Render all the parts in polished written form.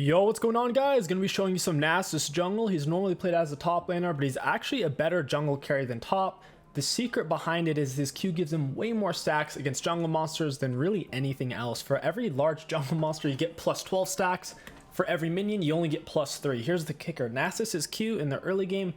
Yo, what's going on, guys? Gonna be showing you some Nasus jungle. He's normally played as a top laner, but he's actually a better jungle carry than top. The secret behind it is his Q gives him way more stacks against jungle monsters than really anything else. For every large jungle monster, you get plus 12 stacks. For every minion, you only get plus 3. Here's the kicker. Nasus's Q in the early game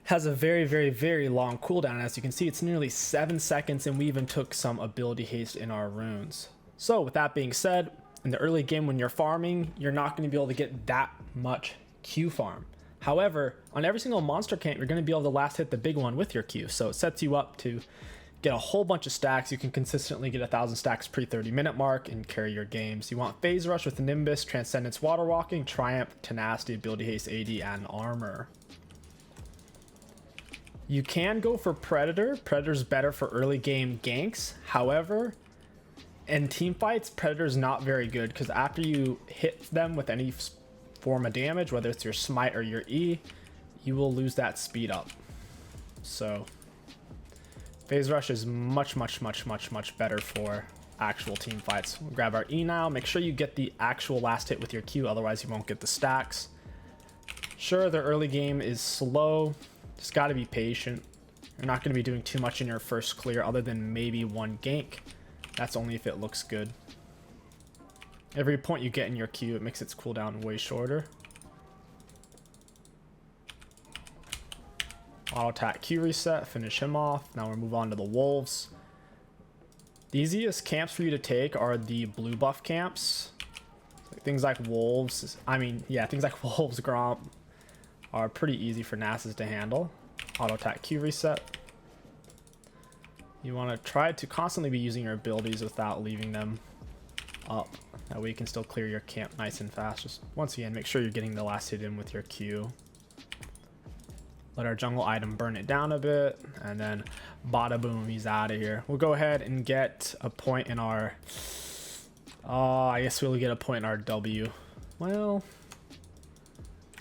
has a very long cooldown. As you can see, it's nearly 7 seconds, and we even took some ability haste in our runes. So with that being said, in the early game when you're farming, you're not going to be able to get that much Q farm. However, on every single monster camp, you're going to be able to last hit the big one with your Q. So it sets you up to get a whole bunch of stacks. You can consistently get 1,000 stacks pre 30-minute mark and carry your games. You want Phase Rush with Nimbus, Transcendence, Water Walking, Triumph, Tenacity, Ability Haste, AD, and Armor. You can go for Predator. Predator's better for early game ganks. However, in team fights, Predator's not very good because after you hit them with any form of damage, whether it's your smite or your E, you will lose that speed up. So Phase Rush is much better for actual team fights. We'll grab our E now. Make sure you get the actual last hit with your Q, otherwise you won't get the stacks. Sure, the early game is slow. Just got to be patient. You're not going to be doing too much in your first clear other than maybe one gank. That's only if it looks good. Every point you get in your Q, it makes its cooldown way shorter. Auto attack Q reset, finish him off. Now we'll move on to the wolves. The easiest camps for you to take are the blue buff camps. Things like wolves, things like wolves, Gromp are pretty easy for Nasus to handle. Auto attack Q reset. You want to try to constantly be using your abilities without leaving them up. That way you can still clear your camp nice and fast. Just once again, make sure you're getting the last hit in with your Q. Let our jungle item burn it down a bit, and then bada boom, he's out of here. We'll go ahead and get a point in our... I guess we'll get a point in our W. Well,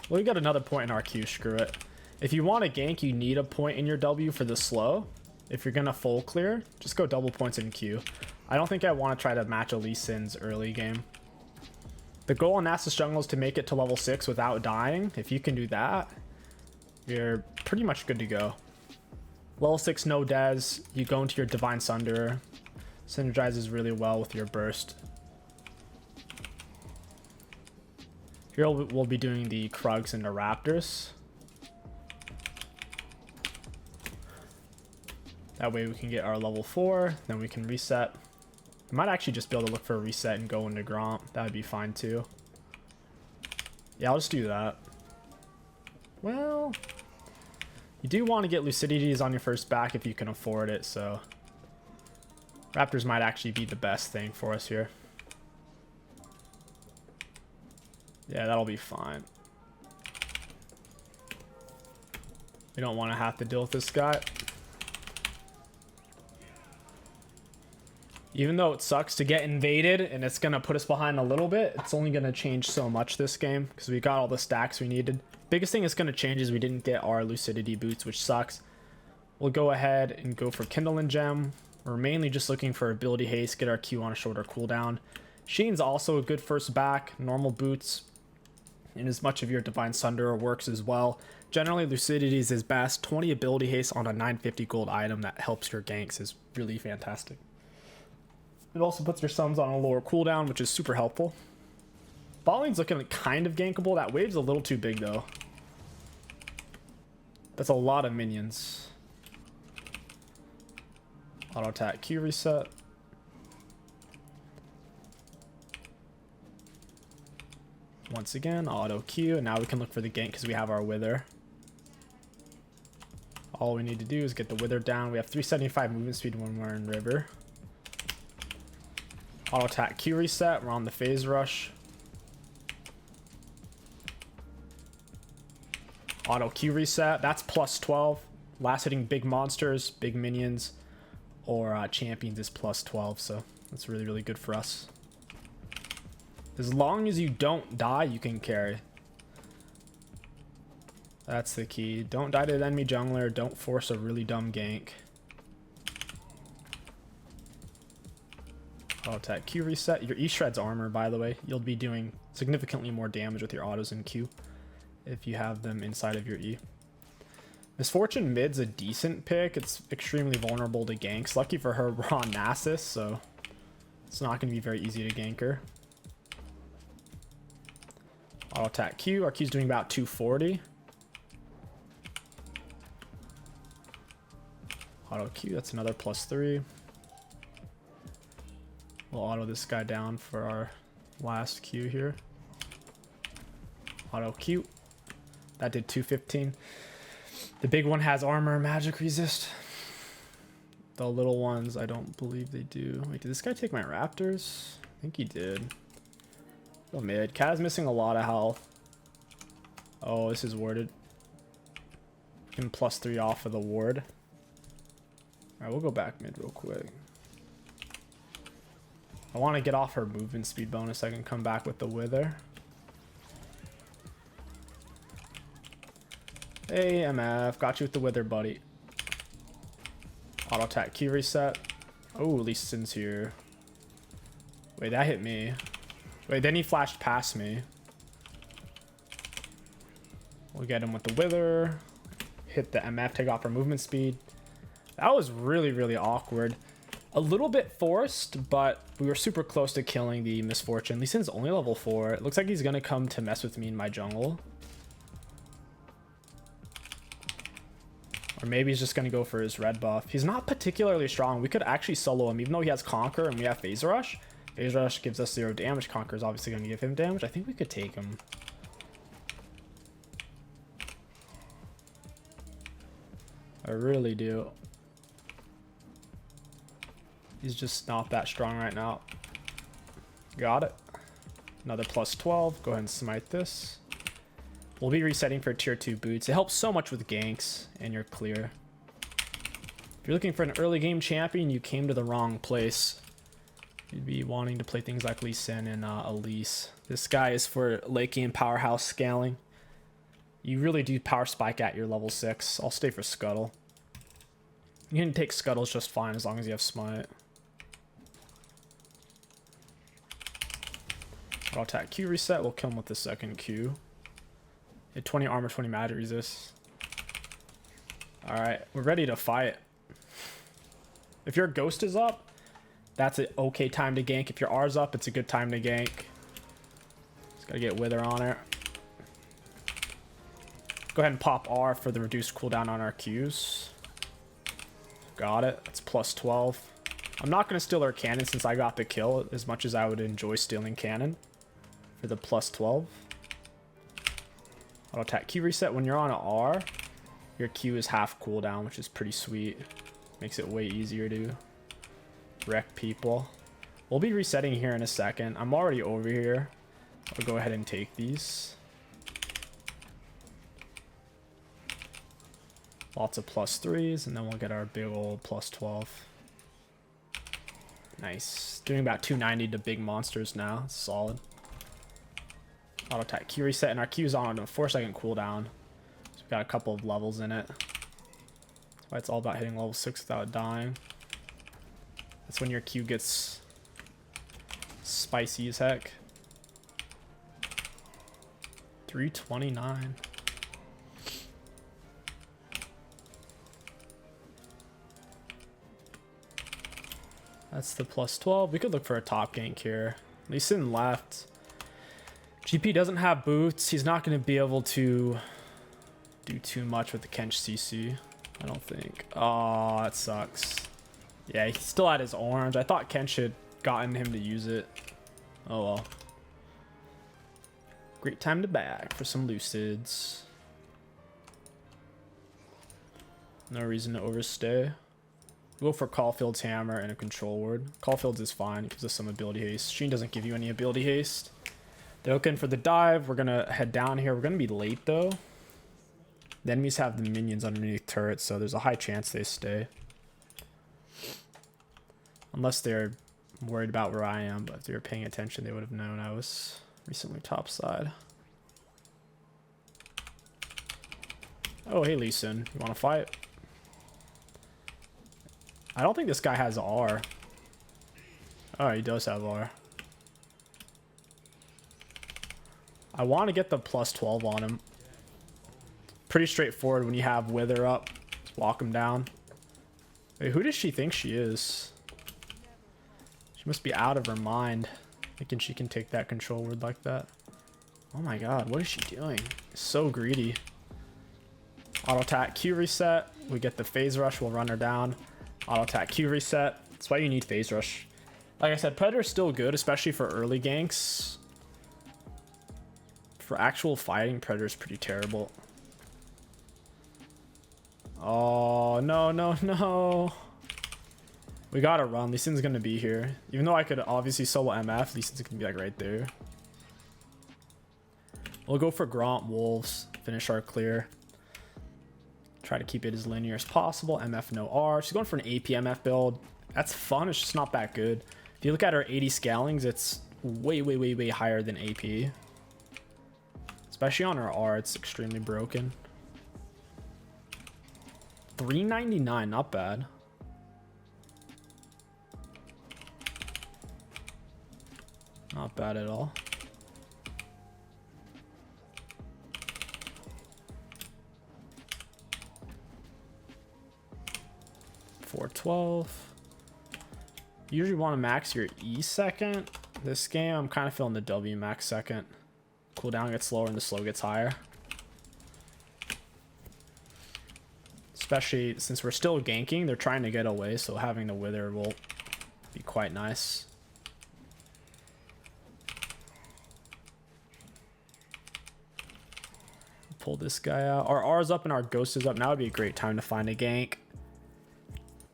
we got another point in our Q, screw it. If you want to gank, you need a point in your W for the slow. If you're gonna full clear, just go double points in Q. I don't think I want to try to match a Lee Sin's early game. The goal on Nasus jungle is to make it to level 6 without dying. If you can do that, you're pretty much good to go. Level 6 no des, you go into your Divine Sunder. Synergizes really well with your burst. Here we'll be doing the Krugs and the Raptors. That way we can get our level 4, then we can reset. I might actually just be able to look for a reset and go into Gromp. That would be fine too. Yeah, I'll just do that. Well, you do want to get Lucidities on your first back if you can afford it, so Raptors might actually be the best thing for us here. Yeah, that'll be fine. We don't want to have to deal with this guy. Even though it sucks to get invaded and it's going to put us behind a little bit, it's only going to change so much this game because we got all the stacks we needed. Biggest thing it's going to change is we didn't get our Lucidity boots, which sucks. We'll go ahead and go for Kindling Gem. We're mainly just looking for ability haste, get our Q on a shorter cooldown. Sheen's also a good first back. Normal boots and as much of your Divine Sunder works as well. Generally, Lucidities is best. 20 ability haste on a 950 gold item that helps your ganks is really fantastic. It also puts your sums on a lower cooldown, which is super helpful. Bot lane's looking kind of gankable. That wave's a little too big, though. That's a lot of minions. Auto attack Q reset. Once again, auto Q, and now we can look for the gank because we have our Wither. All we need to do is get the Wither down. We have 375 movement speed when we're in river. Auto attack Q reset. We're on the Phase Rush. Auto Q reset. That's plus 12. Last hitting big monsters, big minions, or champions is plus 12. So that's really good for us. As long as you don't die, you can carry. That's the key. Don't die to the enemy jungler. Don't force a really dumb gank. Auto attack Q reset. Your E shred's armor, by the way. You'll be doing significantly more damage with your autos and Q if you have them inside of your E. Misfortune mid's a decent pick. It's extremely vulnerable to ganks. Lucky for her, we're on Nasus, so it's not going to be very easy to gank her. Auto attack Q. Our Q's doing about 240. Auto Q. That's another +3. We'll auto this guy down for our last Q here. Auto Q. That did 215. The big one has armor and magic resist. The little ones, I don't believe they do. Wait, did this guy take my raptors? I think he did. Go mid. Kaz missing a lot of health. Oh, this is warded. Him +3 off of the ward. Alright, we'll go back mid real quick. I want to get off her movement speed bonus. I can come back with the wither. Hey, MF. Got you with the wither, buddy. Auto attack Q reset. Oh, Lee Sin's here. Wait, that hit me. Wait, then he flashed past me. We'll get him with the wither. Hit the MF, take off our movement speed. That was really, really awkward. A little bit forced, but we were super close to killing the Misfortune. Lee Sin's only level 4. It looks like he's going to come to mess with me in my jungle. Or maybe he's just going to go for his red buff. He's not particularly strong. We could actually solo him, even though he has Conquer and we have Phase Rush. Phase Rush gives us 0 damage. Conquer is obviously going to give him damage. I think we could take him. I really do. He's just not that strong right now. Got it. Another +12. Go ahead and smite this. We'll be resetting for tier 2 boots. It helps so much with ganks, and you're clear. If you're looking for an early game champion, you came to the wrong place. You'd be wanting to play things like Lee Sin and Elise. This guy is for late game powerhouse scaling. You really do power spike at your level 6. I'll stay for Scuttle. You can take Scuttles just fine as long as you have Smite. Auto attack Q reset. We'll kill him with the second Q. Hit 20 armor, 20 magic resist. Alright, we're ready to fight. If your Ghost is up, that's an okay time to gank. If your R's up, it's a good time to gank. Just gotta get Wither on it. Go ahead and pop R for the reduced cooldown on our Qs. Got it. That's +12. I'm not going to steal our cannon since I got the kill, as much as I would enjoy stealing cannon for the +12. Auto attack Q reset. When you're on an R, your Q is half cooldown, which is pretty sweet. Makes it way easier to wreck people. We'll be resetting here in a second. I'm already over here. I'll go ahead and take these. Lots of +3s, and then we'll get our big old +12. Nice. Doing about 290 to big monsters now. It's solid. Auto attack Q reset, and our Q is on a 4-second cooldown. So we've got a couple of levels in it. That's why it's all about hitting level 6 without dying. That's when your Q gets spicy as heck. 329. That's the +12. We could look for a top gank here. Lee Sin left. GP doesn't have boots. He's not going to be able to do too much with the 𝐒𝐋𝐶, I don't think. Oh, that sucks. Yeah, he still had his orange. I thought 𝐒𝐋 had gotten him to use it. Oh well. Great time to back for some Lucids. No reason to overstay. We'll go for Caulfield's hammer and a control ward. Caulfield's is fine. It gives us some ability haste. Sheen doesn't give you any ability haste. They're looking for the dive. We're going to head down here. We're going to be late, though. The enemies have the minions underneath turrets, so there's a high chance they stay. Unless they're worried about where I am, but if they were paying attention, they would have known I was recently topside. Oh, hey, Lee Sin. You want to fight? I don't think this guy has R. Oh, he does have R. I want to get the plus 12 on him. Pretty straightforward when you have Wither up. Just walk him down. Wait, who does she think she is? She must be out of her mind. Thinking she can take that control word like that. Oh my god, what is she doing? So greedy. Auto attack Q reset. We get the phase rush. We'll run her down. Auto attack Q reset. That's why you need phase rush. Like I said, Predator's still good, especially for early ganks. For actual fighting, Predator's pretty terrible. Oh, no, no, no. We gotta run. Lee Sin's gonna be here. Even though I could obviously solo MF, Lee Sin's gonna be like right there. We'll go for Grant Wolves. Finish our clear. Try to keep it as linear as possible. MF no R. She's going for an AP MF build. That's fun. It's just not that good. If you look at her 80 scalings, it's way, way, way, way higher than AP. Especially on her R, it's extremely broken. 399, not bad. Not bad at all. $412. You usually want to max your E second. This game, I'm kind of feeling the W max second. Cooldown gets slower and the slow gets higher. Especially since we're still ganking, they're trying to get away, so having the Wither will be quite nice. Pull this guy out. Our R's up and our Ghost is up. Now would be a great time to find a gank.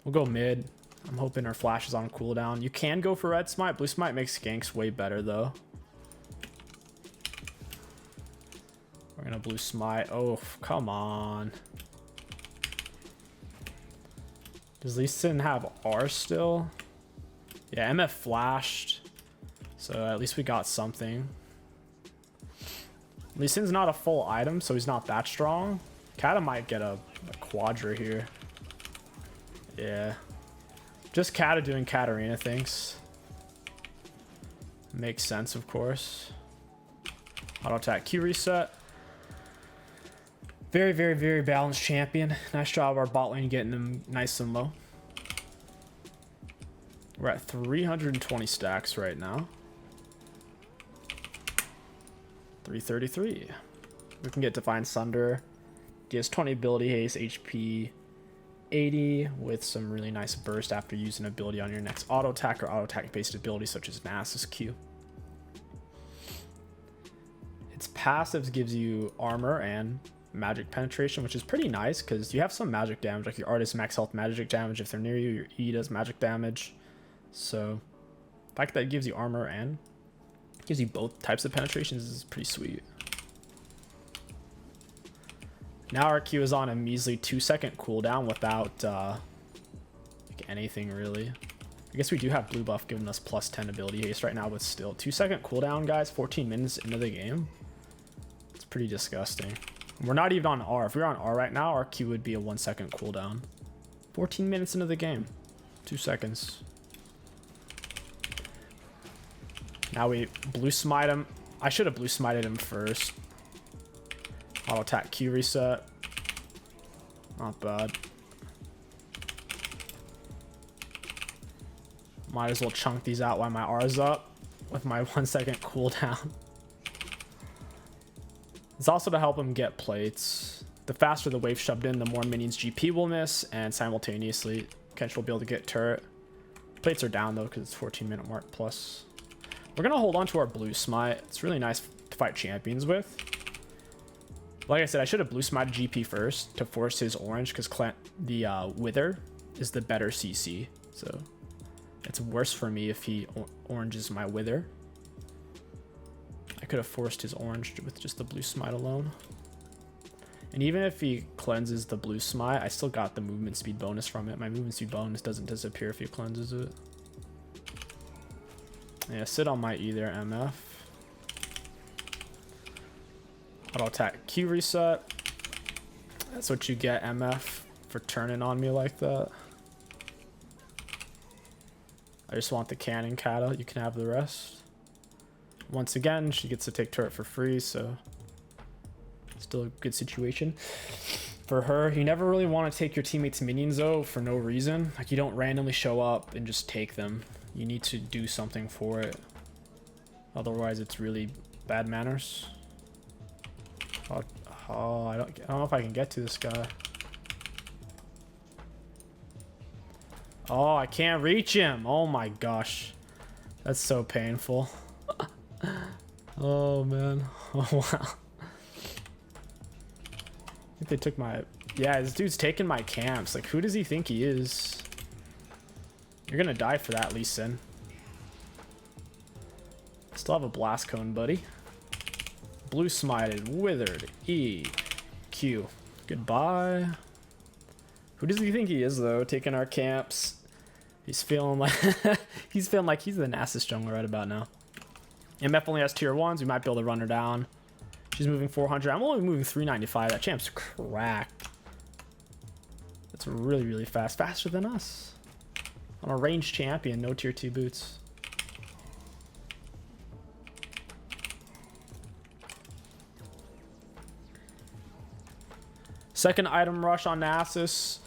We'll go mid. I'm hoping our flash is on cooldown. You can go for red smite. Blue smite makes ganks way better though. We're gonna blue smite. Oh, come on. Does Lee Sin have R still? Yeah, MF flashed. So at least we got something. Lee Sin's not a full item, so he's not that strong. Kata might get a Quadra here. Yeah. Just Kata doing Katarina things. Makes sense, of course. Auto attack Q reset. Very, very, very balanced champion. Nice job our bot lane getting him nice and low. We're at 320 stacks right now. 333. We can get Divine Sunder. Gives 20 ability haste, HP 80 with some really nice burst after using ability on your next auto attack or auto attack based ability such as Nasus Q. Its passives gives you armor and magic penetration, which is pretty nice because you have some magic damage, like your artist max health magic damage if they're near you, your E does magic damage. So the fact that it gives you armor and gives you both types of penetrations is pretty sweet. Now our Q is on a measly 2-second cooldown without like anything really. I guess we do have blue buff giving us plus 10 ability haste right now, but still 2-second cooldown, guys. 14 minutes into the game. It's pretty disgusting. We're not even on R. If we were on R right now, our Q would be a 1-second cooldown. 14 minutes into the game. 2 seconds. Now we blue smite him. I should have blue smited him first. Auto attack Q reset. Not bad. Might as well chunk these out while my R is up with my 1-second cooldown. It's also to help him get plates. The faster the wave shoved in, the more minions GP will miss, and simultaneously Kench will be able to get turret. Plates are down though because it's 14-minute mark plus. We're gonna hold on to our blue smite. It's really nice to fight champions with. Like I said, I should have blue smited GP first to force his orange because the Wither is the better CC. So it's worse for me if he oranges my Wither. I could have forced his orange with just the blue smite alone. And even if he cleanses the blue smite, I still got the movement speed bonus from it. My movement speed bonus doesn't disappear if he cleanses it. Yeah, sit on my E there, MF. Auto attack Q reset. That's what you get, MF, for turning on me like that. I just want the cannon Kata. You can have the rest. once again, she gets to take turret for free, so still a good situation for her. You never really want to take your teammates' minions though for no reason. Like, you don't randomly show up and just take them. You need to do something for it. Otherwise, it's really bad manners. Oh, I don't know if I can get to this guy. Oh, I can't reach him. Oh my gosh. That's so painful. Oh man. Oh wow. I think they took my... Yeah, this dude's taking my camps. Like, who does he think he is? You're gonna die for that, Lee Sin. Still have a blast cone, buddy. Blue smited, withered, E, Q. Goodbye. Who does he think he is though? Taking our camps. He's feeling like he's the Nasus jungler right about now. MF only has tier 1s. We might be able to run her down. She's moving 400. I'm only moving 395. That champ's cracked. That's really, really fast. Faster than us. On a ranged champion, no tier 2 boots. Second item rush on Nasus.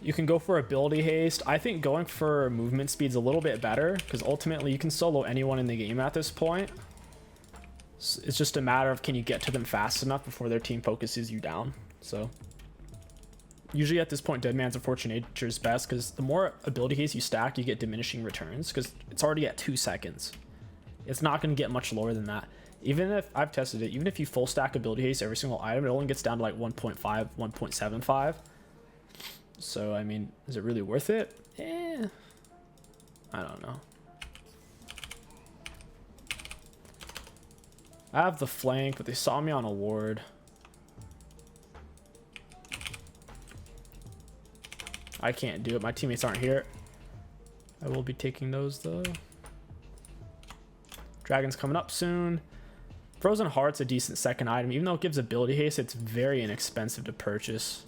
You can go for ability haste. I think going for movement speed's a little bit better because ultimately you can solo anyone in the game at this point. It's just a matter of can you get to them fast enough before their team focuses you down. So usually at this point, Dead Man's Unfortunate Nature is best because the more ability haste you stack, you get diminishing returns because it's already at 2 seconds. It's not going to get much lower than that. Even if I've tested it, even if you full stack ability haste every single item, it only gets down to like 1.5, 1.75. So, I mean, is it really worth it? I don't know. I have the flank, but they saw me on a ward. I can't do it. My teammates aren't here. I will be taking those though. Dragon's coming up soon. Frozen Heart's a decent second item. Even though it gives ability haste, it's very inexpensive to purchase.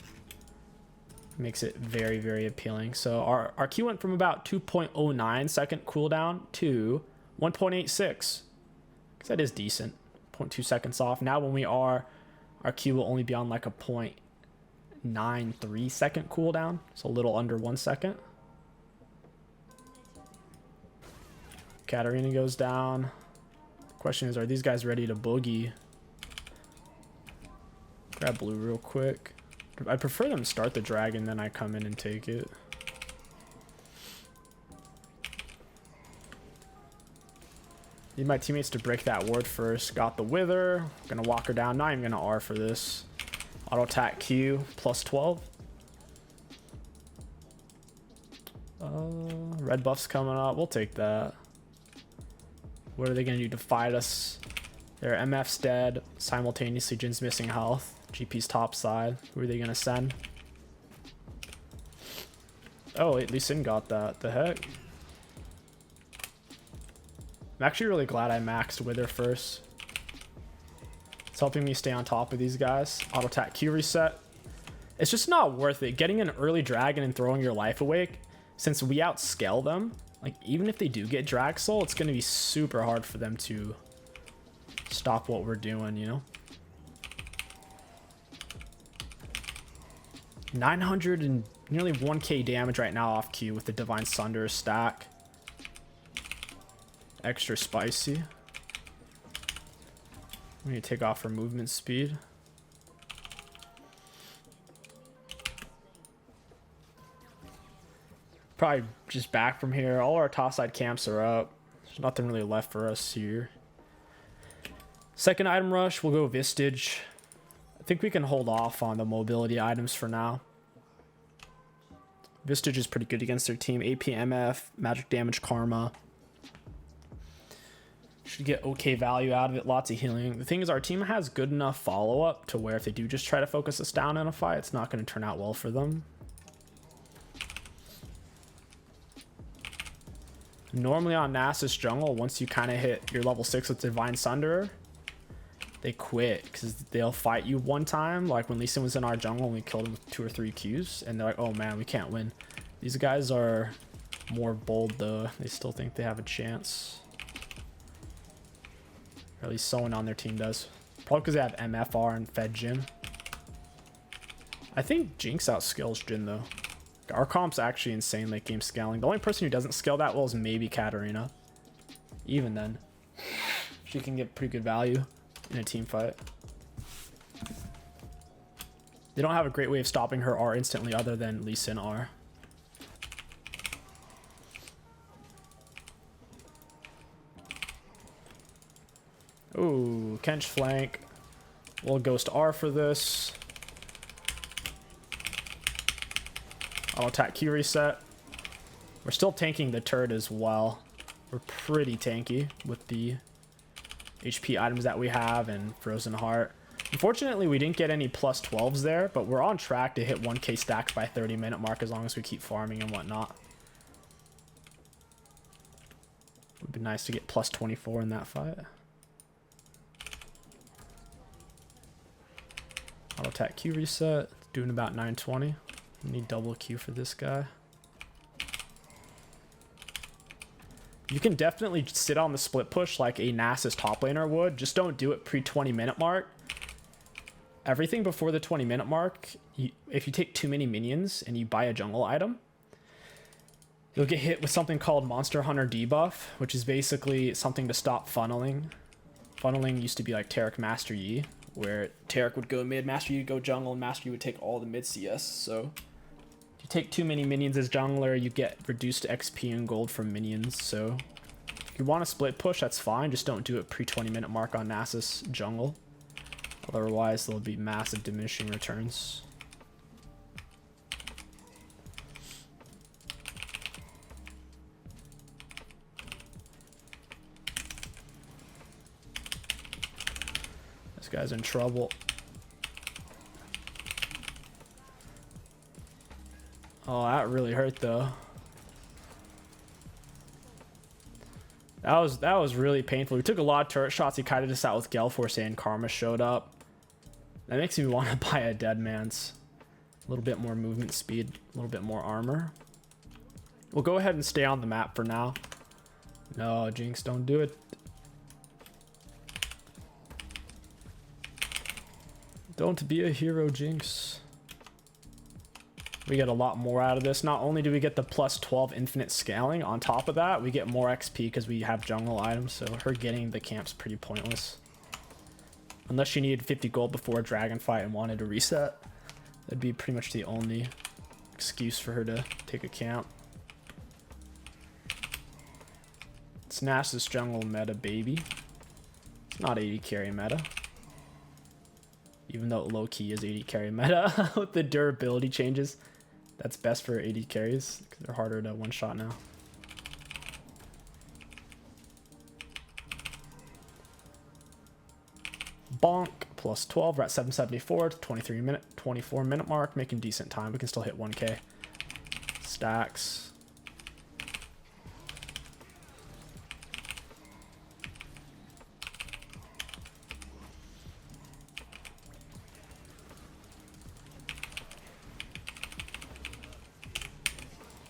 Makes it very, very appealing. So our Q went from about 2.09 second cooldown to 1.86. Because that is decent. 0.2 seconds off. Now when we are, our Q will only be on like a 0.93 second cooldown. So a little under 1 second. Katarina goes down. Question is, are these guys ready to boogie? Grab blue real quick. I prefer them start the dragon, then I come in and take it. Need my teammates to break that ward first. Got the wither. Gonna walk her down. Not even gonna R for this. Auto attack Q plus 12. Red buff's coming up. We'll take that. What are they gonna do to fight us? Their MF's dead. Simultaneously, Jin's missing health. GP's top side. Who are they gonna send? Oh, at least Sin got that. The heck? I'm actually really glad I maxed Wither first. It's helping me stay on top of these guys. Auto attack Q reset. It's just not worth it. Getting an early dragon and throwing your life away, since we outscale them, like even if they do get drag soul, it's gonna be super hard for them to stop what we're doing, you know? 900 and nearly 1k damage right now off Q with the Divine Sunder stack. Extra spicy. We need to take off our movement speed. Probably just back from here. All our top side camps are up. There's nothing really left for us here. Second item rush, we'll go Vistage. I think we can hold off on the mobility items for now. Vistage is pretty good against their team. AP, MF, magic damage, karma. Should get okay value out of it. Lots of healing. The thing is, our team has good enough follow-up to where if they do just try to focus us down in a fight, it's not going to turn out well for them. Normally on Nasus jungle, once you kind of hit your level 6 with Divine Sunderer, they quit because they'll fight you one time. Like when Lee Sin was in our jungle and we killed him with 2 or 3 Qs, and they're like, oh man, we can't win. These guys are more bold though. They still think they have a chance. Or at least someone on their team does. Probably because they have MFR and Fed Jin. I think Jinx outskills Jin though. Our comp's actually insane late game scaling. The only person who doesn't scale that well is maybe Katarina. Even then, she can get pretty good value in a team fight. They don't have a great way of stopping her R instantly other than Lee Sin R. Ooh, Kench flank. We'll Ghost R for this. I'll attack Q reset. We're still tanking the turret as well. We're pretty tanky with the HP items that we have and Frozen Heart. Unfortunately, we didn't get any plus 12s there, but we're on track to hit 1k stacks by 30-minute mark as long as we keep farming and whatnot. It would be nice to get plus 24 in that fight. Auto attack Q reset, doing about 920. Need double Q for this guy. You can definitely sit on the split push like a Nasus top laner would. Just don't do it pre 20-minute mark. Everything before the 20-minute mark, if you take too many minions and you buy a jungle item, you'll get hit with something called Monster Hunter debuff, which is basically something to stop funneling. Funneling used to be like Taric Master Yi, where Taric would go mid, Master Yi would go jungle, and Master Yi would take all the mid CS. So if you take too many minions as jungler, you get reduced XP and gold from minions. So if you want to split push, that's fine. Just don't do it pre 20-minute mark on Nasus jungle. Otherwise, there'll be massive diminishing returns. This guy's in trouble. Oh, that really hurt though. That was really painful. We took a lot of turret shots. He kited us out with Gale Force and Karma showed up. That makes me want to buy a Dead Man's. A little bit more movement speed, a little bit more armor. We'll go ahead and stay on the map for now. No, Jinx, don't do it. Don't be a hero, Jinx. We get a lot more out of this. Not only do we get the plus 12 infinite scaling, on top of that, we get more XP because we have jungle items, so her getting the camp's pretty pointless. Unless she needed 50 gold before a dragon fight and wanted to reset. That'd be pretty much the only excuse for her to take a camp. It's Nasus jungle meta, baby. It's not 80 carry meta. Even though it low-key is 80 carry meta with the durability changes. That's best for 80 carries because they're harder to one-shot now. Bonk, plus 12. We're at 774 to 24-minute mark, making decent time. We can still hit 1k stacks.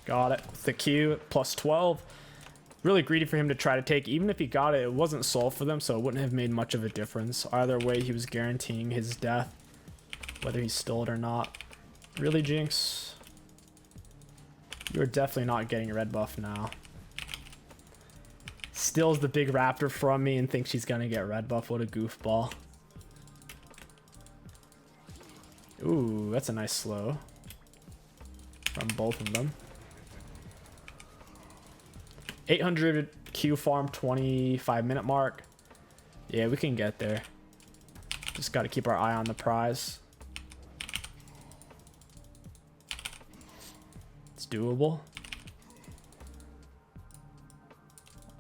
Got it. With the Q, plus 12. Really greedy for him to try to take. Even if he got it, it wasn't solved for them, so it wouldn't have made much of a difference. Either way, he was guaranteeing his death, whether he stole it or not. Really, Jinx? You're definitely not getting a red buff now. Steals the big raptor from me and thinks she's gonna get red buff. What a goofball. Ooh, that's a nice slow from both of them. 800 Q farm, 25-minute mark. Yeah, we can get there. Just got to keep our eye on the prize. It's doable.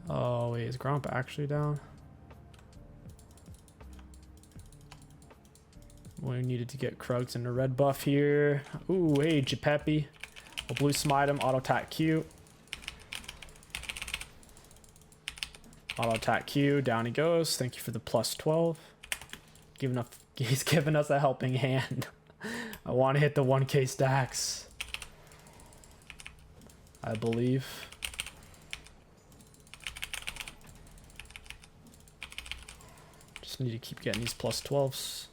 Oh, wait, is Gromp actually down? We needed to get Krugs into red buff here. Ooh, hey, Japepi. We'll blue smite him, auto attack Q. Auto attack Q, down he goes. Thank you for the plus 12. He's giving us a helping hand. I want to hit the 1k stacks, I believe. Just need to keep getting these plus 12s.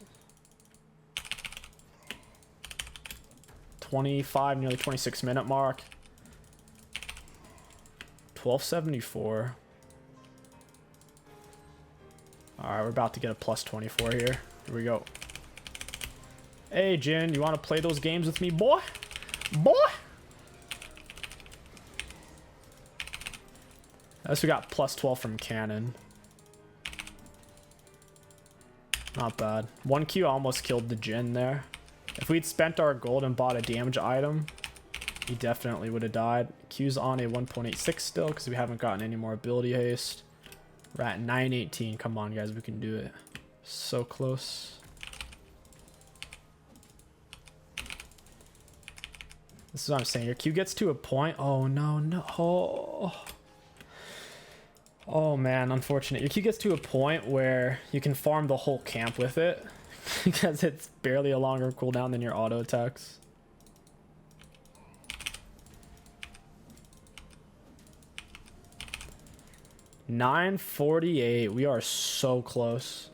25, nearly 26 minute mark. 1274. Alright, we're about to get a plus 24 here. Here we go. Hey, Jin, you want to play those games with me, boy? Boy! Unless we got plus 12 from Cannon. Not bad. 1Q almost killed the Jin there. If we'd spent our gold and bought a damage item, he definitely would have died. Q's on a 1.86 still because we haven't gotten any more ability haste. We're at 918. Come on, guys. We can do it. So close. This is what I'm saying. Your Q gets to a point. Oh, no, no. Oh, man. Unfortunate. Your Q gets to a point where you can farm the whole camp with it because it's barely a longer cooldown than your auto attacks. $948. We are so close.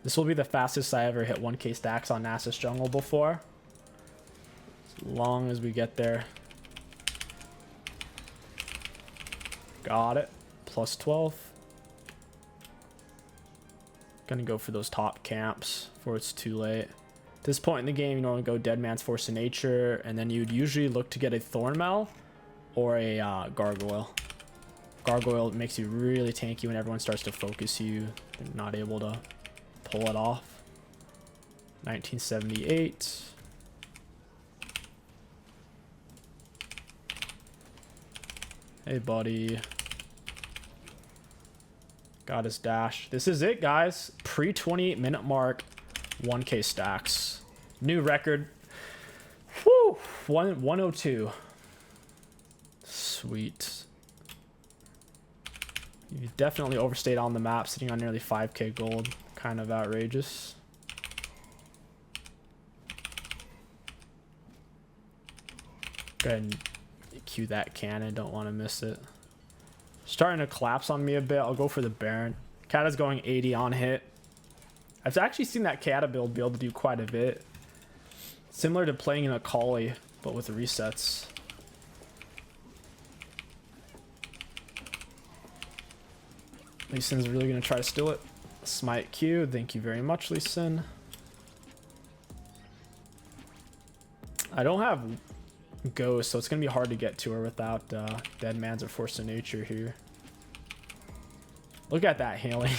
This will be the fastest I ever hit 1K stacks on Nasus jungle before. As long as we get there. Got it. Plus 12. Gonna go for those top camps before it's too late. At this point in the game, you normally go Dead Man's Force of Nature, and then you'd usually look to get a Thornmail or a Gargoyle. Gargoyle makes you really tanky when everyone starts to focus you. They're not able to pull it off. 1978. Hey, buddy. Got his dash. This is it, guys. Pre-28 minute mark, 1K stacks. New record. Whew! 102. Sweet. You definitely overstayed on the map, sitting on nearly 5K gold. Kind of outrageous. Go ahead and cue that cannon. Don't want to miss it. Starting to collapse on me a bit. I'll go for the Baron. Kata's going 80 on hit. I've actually seen that Kata build be able to do quite a bit. Similar to playing in 𝐒𝐿𝐈, but with resets. Lee Sin's really going to try to steal it. Smite Q. Thank you very much, Lee Sin. I don't have Ghost, so it's going to be hard to get to her without Dead Man's or Force of Nature here. Look at that healing.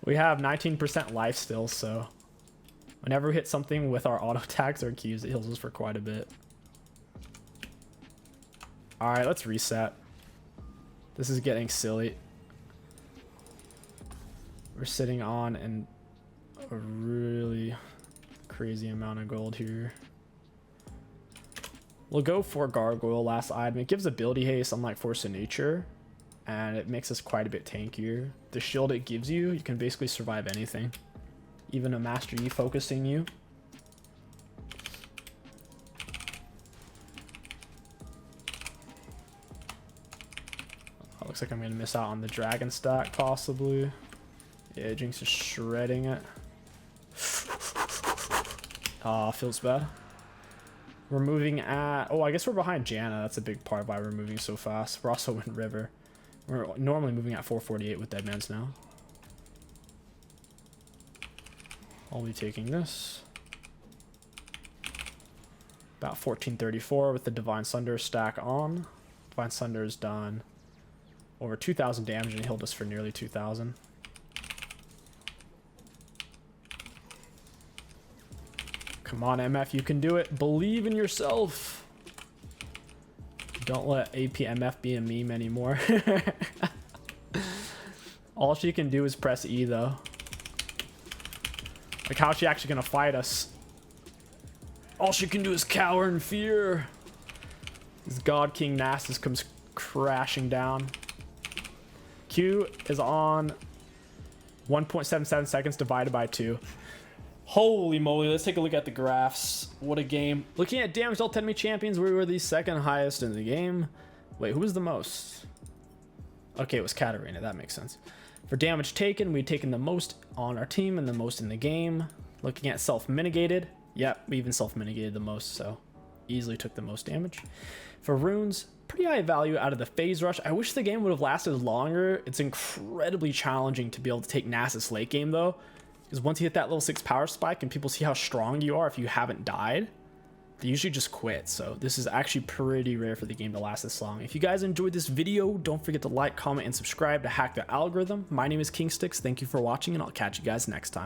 We have 19% life still, so whenever we hit something with our auto attacks or Qs, it heals us for quite a bit. Alright, let's reset. This is getting silly. We're sitting on a really crazy amount of gold here. We'll go for Gargoyle last item. It gives ability haste unlike Force of Nature, and it makes us quite a bit tankier. The shield it gives you, you can basically survive anything. Even a Master Yi focusing you. Oh, looks like I'm going to miss out on the Dragon stack, possibly. Yeah, Jinx is shredding it. Ah, feels bad. We're moving at... Oh, I guess we're behind Janna. That's a big part of why we're moving so fast. We're also in River. We're normally moving at 448 with Dead Man's now. I'll be taking this. About 1434 with the Divine Sunder stack on. Divine Sunder is done. Over 2,000 damage and healed us for nearly 2,000. Come on, MF, you can do it. Believe in yourself. Don't let APMF be a meme anymore. All she can do is press E, though. Like, how's she actually gonna fight us? All she can do is cower in fear. This God King Nasus comes crashing down. Q is on 1.77 seconds divided by 2. Holy moly, let's take a look at the graphs. What a game. Looking at damage dealt enemy champions, we were the second highest in the game. Wait, who was the most? Okay, it was Katarina, that makes sense. For damage taken, we've taken the most on our team and the most in the game. Looking at self-mitigated, yep, we even self-mitigated the most, so easily took the most damage. For runes, pretty high value out of the phase rush. I wish the game would have lasted longer. It's incredibly challenging to be able to take Nasus late game though, because once you hit that level 6 power spike and people see how strong you are if you haven't died, they usually just quit. So this is actually pretty rare for the game to last this long. If you guys enjoyed this video, don't forget to like, comment, and subscribe to hack the algorithm. My name is 𝐒𝐋𝐒. Thank you for watching, and I'll catch you guys next time.